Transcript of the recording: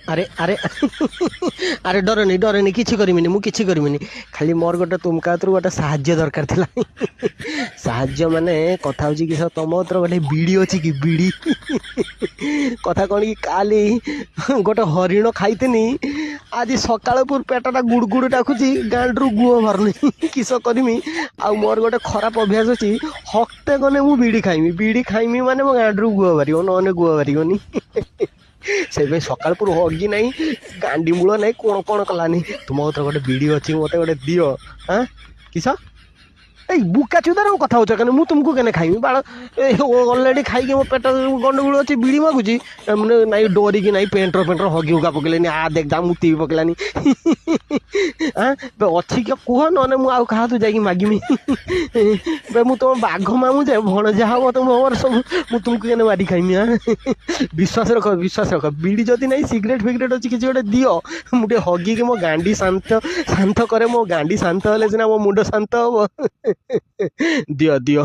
আরে আরে আরে ডরনি কিছু করমিনি মু কিছু করমিনি খালি মোর গোটে তুমকা হাতରୁ গোটে সাহায্য দরকার ଥିଲା সাহায্য মানে কথা হচ্ছে কি ତମ ହାତରେ ଗୋଟେ ବିଡ଼ି ଅଛି କି ବିଡ଼ି କଥା କ'ଣ କି କାଲି ଗୋଟେ ହରିଣ ଖାଇଥିନି ଆଜି ସକାଳ ପୁର ପେଟଟା ଗୁଡ଼ ଗୁଡ଼ ଡାକୁଛି ଗାଣ୍ଡରୁ ଗୁଅ ବାହାରୁନି କିସ କରିମି ଆଉ ମୋର ଗୋଟେ ଖରାପ ଅଭ୍ୟାସ ଅଛି ହକ୍ତେ ଗଲେ ମୁଁ ବିଡ଼ି ଖାଇମି ମାନେ ମୋ ଗାଣ୍ଡରୁ ଗୁଅ ବାହାରିବ ନହେଲେ ଗୁଅ ବାହାରିବନି ସେଇପାଇଁ ସକାଳ ପୁର ହଗି ନାହିଁ ଗାଣ୍ଡି ମୂଳ ନାହିଁ କ'ଣ କଲାନି ତୁମ ହାତରେ ଗୋଟେ ବିଡ଼ି ଅଛି ମୋତେ ଗୋଟେ ଦିଅ ହଁ କିସ এই বুকা চুদার কথা হচ্ছে কেন মু তুমକୁ কেন খাইমি বাଳ অলরেডি খাইকি ମୋ ପେଟ ଗଣ୍ଡଗୋଳ ଅଛି ବିଡ଼ି ମାଗୁଛି ମାନେ ନାଇଁ ଡରିକି ନାଇଁ ପେଣ୍ଟର ହଗି ହୁକା ପକେଇଲେନି ଦେଖ ଯା ମୁତି ବି ପକେଇଲାନି ଅଛି କି କୁହ ନହେଲେ ମୁଁ ଆଉ କାହାକୁ ଯାଇକି ମାଗିମି ମୁଁ ତୁମ ବାଘ ମାମୁଁ ଯେ ଭଣ ଯାହା ହବ ତୁମ ମୋର ସବୁ ମୁଁ ତୁମକୁ କେନ ମାରି ଖାଇମି ବିଶ୍ୱାସ ରଖ ବିଡ଼ି ଯଦି ନାହିଁ ସିଗାରେଟ୍ ଅଛି କିଛି ଗୋଟେ ଦିଅ ମୁଁ ଟିକେ ହଗିକି ମୋ ଗାଣ୍ଡି ଶାନ୍ତ କରେ ମୋ ଗାଣ୍ଡି ଶାନ୍ତ ହେଲେ ସିନା ମୋ ମୁଣ୍ଡ ଶାନ୍ତ ହବ दियो